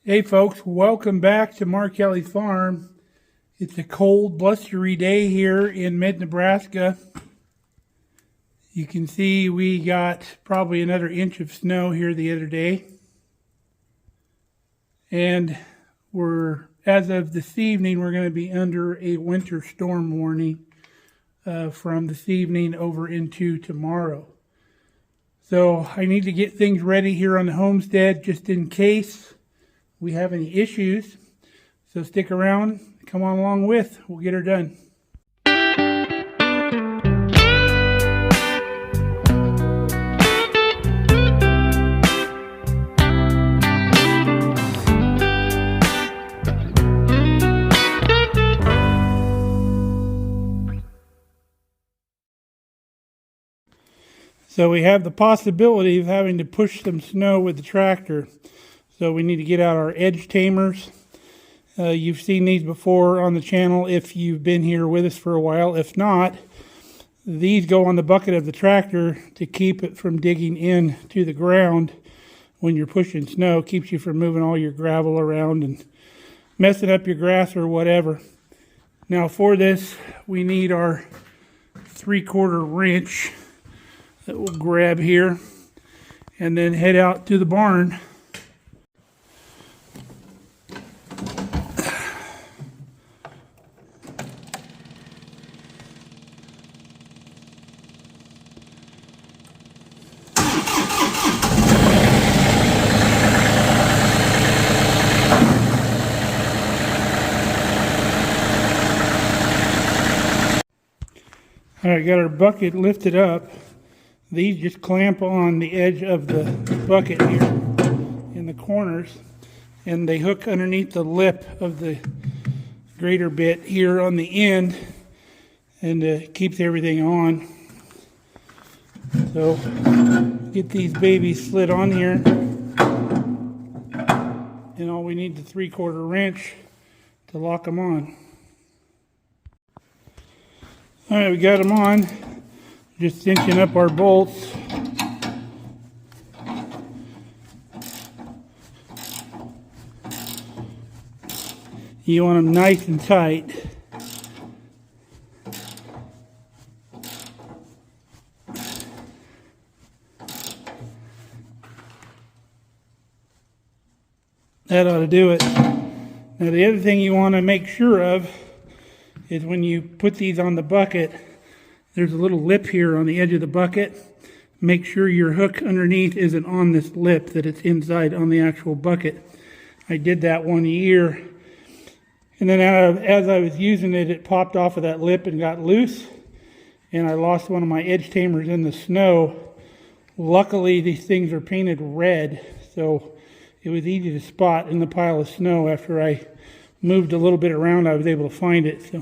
Hey folks, welcome back to Markelly Farm. It's a cold, blustery day here in mid-Nebraska. You can see we got probably another inch of snow here the other day. And as of this evening, we're going to be under a winter storm warning from this evening over into tomorrow. So I need to get things ready here on the homestead just in case we have any issues. So stick around, come on along with, we'll get her done. So we have the possibility of having to push some snow with the tractor. So we need to get out our edge tamers. You've seen these before on the channel if you've been here with us for a while. If not, these go on the bucket of the tractor to keep it from digging in to the ground when you're pushing snow. Keeps you from moving all your gravel around and messing up your grass or whatever. Now for this, we need our 3/4 wrench that we'll grab here and then head out to the barn. All right, got our bucket lifted up. These just clamp on the edge of the bucket here in the corners, and they hook underneath the lip of the grater bit here on the end, and keeps everything on. So get these babies slid on here, and all we need is the 3/4 wrench to lock them on. All right, we got them on. Just cinching up our bolts. You want them nice and tight. That ought to do it. Now the other thing you want to make sure of is when you put these on the bucket, there's a little lip here on the edge of the bucket. Make sure your hook underneath isn't on this lip, that it's inside on the actual bucket. I did that one year, and then as I was using it, it popped off of that lip and got loose, and I lost one of my edge tamers in the snow. Luckily, these things are painted red, so it was easy to spot in the pile of snow. After I moved a little bit around, I was able to find it. So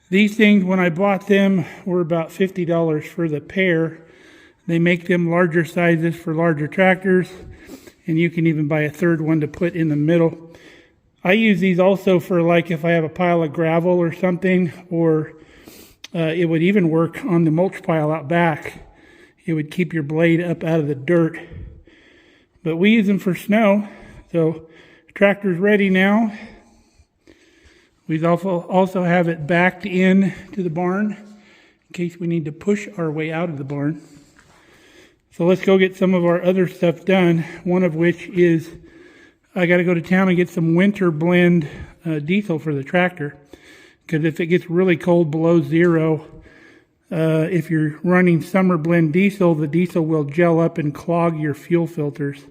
these things, when I bought them, were about $50 for the pair. They make them larger sizes for larger tractors, and you can even buy a third one to put in the middle. I use these also for, like, if I have a pile of gravel or something, or it would even work on the mulch pile out back. It would keep your blade up out of the dirt. But we use them for snow. So the tractor's ready now. We also have it backed in to the barn in case we need to push our way out of the barn. So let's go get some of our other stuff done, one of which is I got to go to town and get some winter blend diesel for the tractor, because if it gets really cold below zero, if you're running summer blend diesel, the diesel will gel up and clog your fuel filters.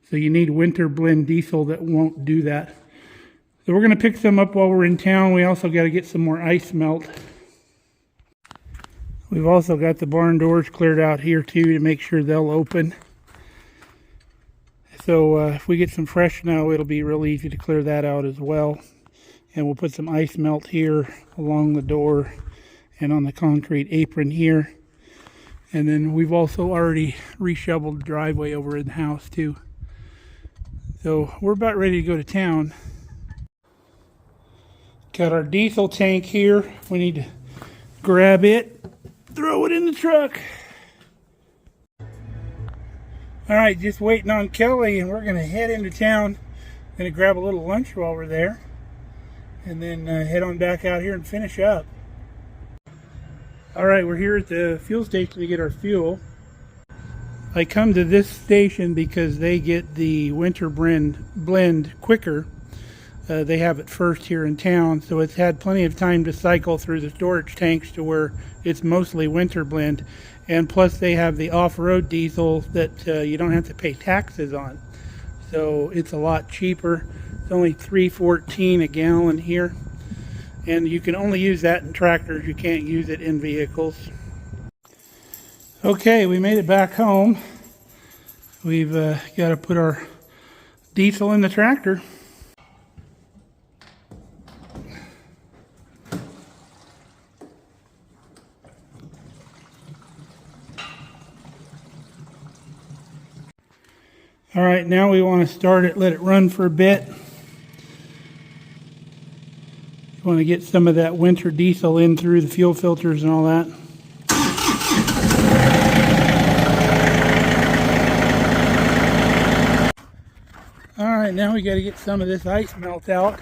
So you need winter blend diesel that won't do that. So we're going to pick some up while we're in town. We also got to get some more ice melt. We've also got the barn doors cleared out here too to make sure they'll open. So if we get some fresh snow, it'll be real easy to clear that out as well. And we'll put some ice melt here along the door and on the concrete apron here. And then we've also already reshoveled the driveway over in the house too. So we're about ready to go to town. Got our diesel tank here. We need to grab it, throw it in the truck. All right, just waiting on Kelly, and we're going to head into town. Gonna grab a little lunch while we're there, and then head on back out here and finish up. All right, we're here at the fuel station to get our fuel. I come to this station because they get the winter blend quicker. They have it first here in town, so it's had plenty of time to cycle through the storage tanks to where it's mostly winter blend. And plus they have the off-road diesel that you don't have to pay taxes on. So it's a lot cheaper. It's only $3.14 a gallon here. And you can only use that in tractors. You can't use it in vehicles. Okay, we made it back home. We've got to put our diesel in the tractor. All right, now we want to start it, let it run for a bit. You want to get some of that winter diesel in through the fuel filters and all that. All right, now we got to get some of this ice melt out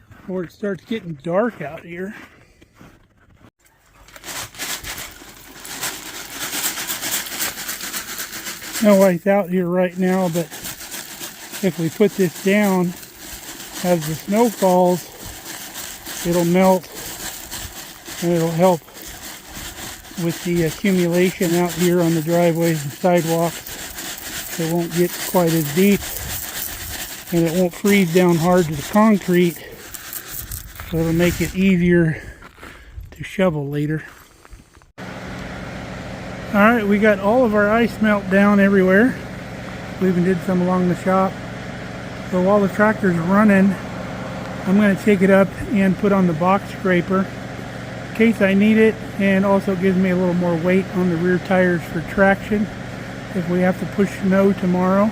before it starts getting dark out here. No ice out here right now, but if we put this down, as the snow falls, it'll melt and it'll help with the accumulation out here on the driveways and sidewalks. It won't get quite as deep and it won't freeze down hard to the concrete, so it'll make it easier to shovel later. Alright, we got all of our ice melt down everywhere. We even did some along the shop. So while the tractor's running, I'm going to take it up and put on the box scraper in case I need it, and also gives me a little more weight on the rear tires for traction if we have to push snow tomorrow.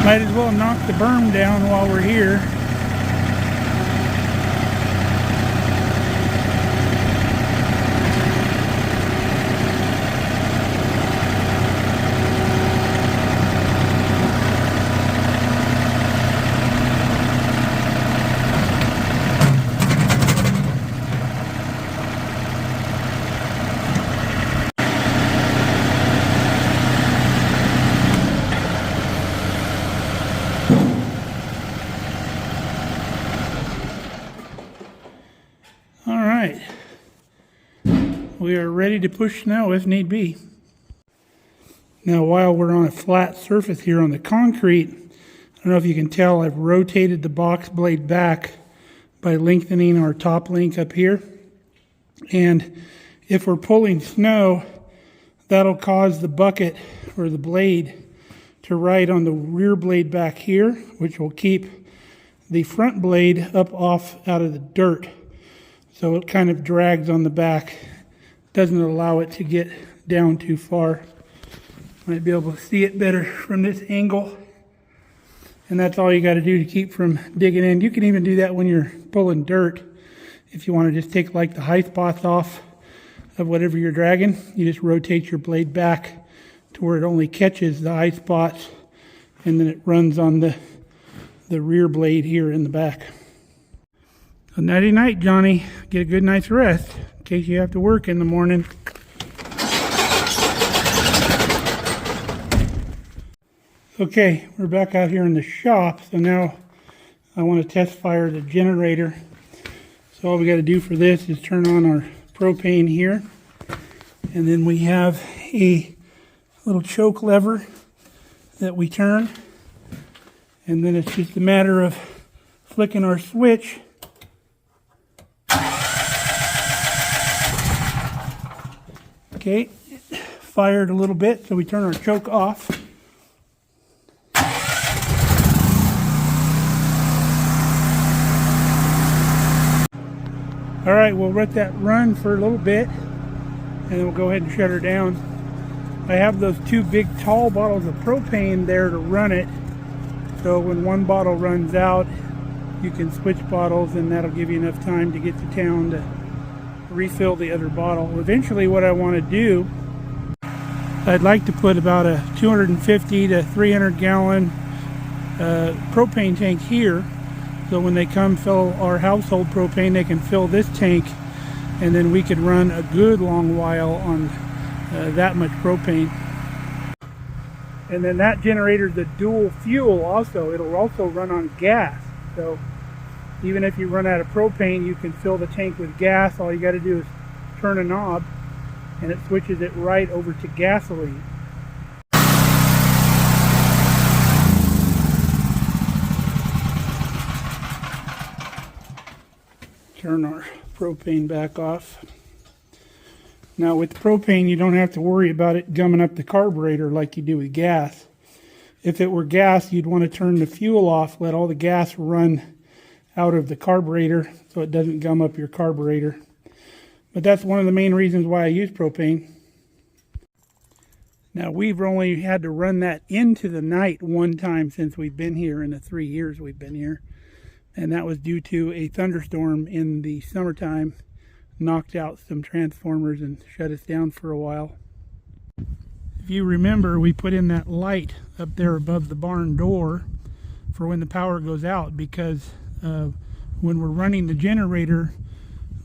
Might as well knock the berm down while we're here. We are ready to push snow if need be. Now, while we're on a flat surface here on the concrete, I don't know if you can tell, I've rotated the box blade back by lengthening our top link up here. And if we're pulling snow, that'll cause the bucket or the blade to ride on the rear blade back here, which will keep the front blade up off out of the dirt. So it kind of drags on the back. Doesn't allow it to get down too far. Might be able to see it better from this angle. And that's all you got to do to keep from digging in. You can even do that when you're pulling dirt. If you want to just take like the high spots off of whatever you're dragging, you just rotate your blade back to where it only catches the high spots, and then it runs on the rear blade here in the back. So nighty night, Johnny. Get a good night's rest in case you have to work in the morning. Okay, we're back out here in the shop. So now I want to test fire the generator. So all we got to do for this is turn on our propane here. And then we have a little choke lever that we turn. And then it's just a matter of flicking our switch. Okay, fired a little bit, so we turn our choke off. All right, we'll let that run for a little bit, and then we'll go ahead and shut her down. I have those two big tall bottles of propane there to run it, So when one bottle runs out, you can switch bottles, and that'll give you enough time to get to town to refill the other bottle. Eventually what I want to do, I'd like to put about a 250 to 300 gallon propane tank here, so when they come fill our household propane, they can fill this tank, and then we could run a good long while on that much propane. And then that generator is a dual fuel also. It'll also run on gas. So even if you run out of propane, you can fill the tank with gas. All you got to do is turn a knob, and it switches it right over to gasoline. Turn our propane back off. Now with propane, you don't have to worry about it gumming up the carburetor like you do with gas. If it were gas, you'd want to turn the fuel off, let all the gas run out of the carburetor so it doesn't gum up your carburetor. But that's one of the main reasons why I use propane. Now we've only had to run that into the night one time since we've been here in the 3 years we've been here. And that was due to a thunderstorm in the summertime. Knocked out some transformers and shut us down for a while. If you remember, we put in that light up there above the barn door for when the power goes out, because when we're running the generator,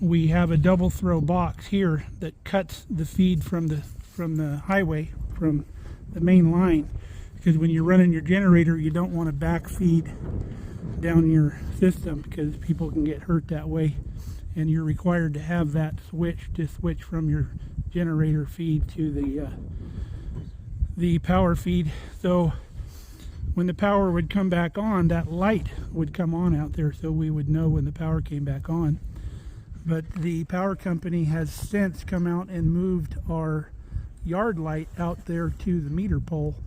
we have a double throw box here that cuts the feed from the highway, from the main line, because when you're running your generator, you don't want to back feed down your system, because people can get hurt that way. And you're required to have that switch to switch from your generator feed to the power feed. So when the power would come back on, that light would come on out there, so we would know when the power came back on. But the power company has since come out and moved our yard light out there to the meter pole.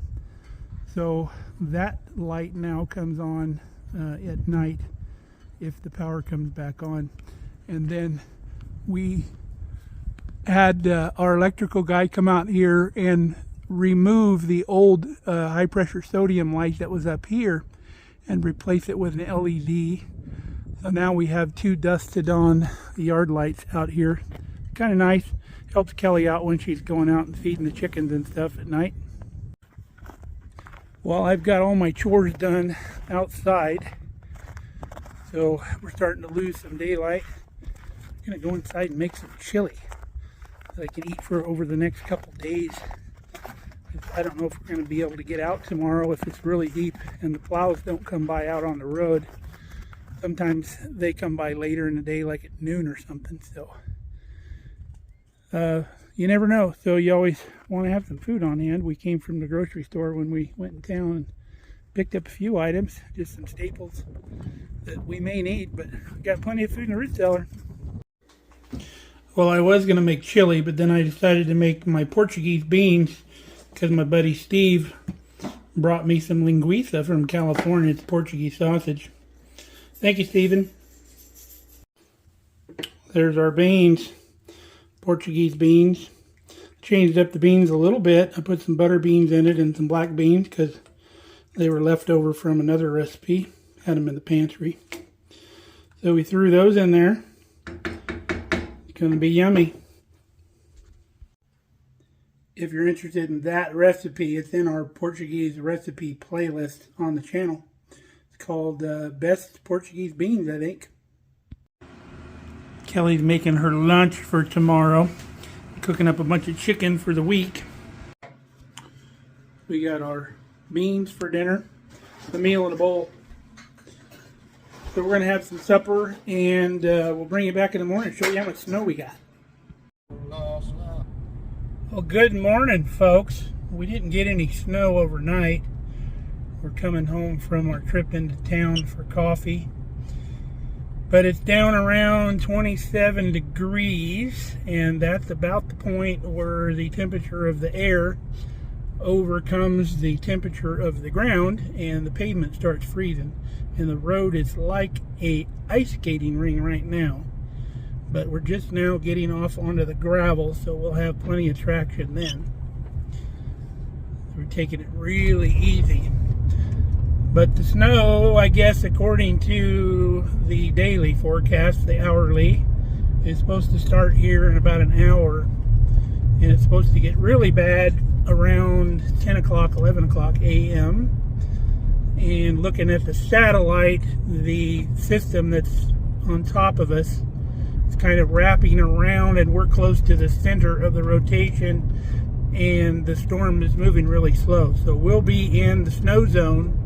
So that light now comes on at night if the power comes back on. And then we had our electrical guy come out here and remove the old high pressure sodium light that was up here and replace it with an LED. So now we have two dusted on yard lights out here. Kind of nice. Helps Kelly out when she's going out and feeding the chickens and stuff at night. Well, I've got all my chores done outside, so we're starting to lose some daylight. I'm going to go inside and make some chili that I can eat for over the next couple days. I don't know if we're going to be able to get out tomorrow if it's really deep and the plows don't come by out on the road. Sometimes they come by later in the day, like at noon or something. So you never know. So you always want to have some food on hand. We came from the grocery store when we went in town and picked up a few items, just some staples that we may need, but we got plenty of food in the root cellar. Well, I was going to make chili, but then I decided to make my Portuguese beans because my buddy Steve brought me some linguiça from California. It's Portuguese sausage. Thank you, Steven. There's our beans, Portuguese beans. Changed up the beans a little bit. I put some butter beans in it and some black beans because they were left over from another recipe. Had them in the pantry. So we threw those in there. It's going to be yummy. If you're interested in that recipe, it's in our Portuguese recipe playlist on the channel. It's called Best Portuguese Beans, I think. Kelly's making her lunch for tomorrow. Cooking up a bunch of chicken for the week. We got our beans for dinner. The meal in a bowl. So we're going to have some supper, and we'll bring you back in the morning and show you how much snow we got. Well, good morning, folks. We didn't get any snow overnight. We're coming home from our trip into town for coffee. But it's down around 27 degrees, and that's about the point where the temperature of the air overcomes the temperature of the ground, and the pavement starts freezing. And the road is like a ice skating ring right now. But we're just now getting off onto the gravel, so we'll have plenty of traction then. We're taking it really easy. But the snow, I guess, according to the daily forecast, the hourly, is supposed to start here in about an hour. And it's supposed to get really bad around 10 o'clock, 11 o'clock a.m. And looking at the satellite, the system that's on top of us, it's kind of wrapping around, and we're close to the center of the rotation, and the storm is moving really slow. So we'll be in the snow zone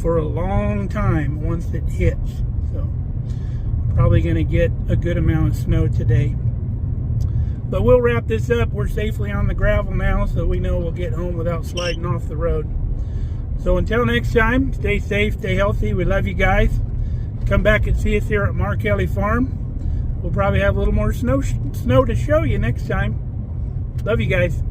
for a long time once it hits. So probably going to get a good amount of snow today. But we'll wrap this up. We're safely on the gravel now, so we know we'll get home without sliding off the road. So until next time, stay safe, stay healthy. We love you guys. Come back and see us here at Markelly Farm. We'll probably have a little more snow to show you next time. Love you guys.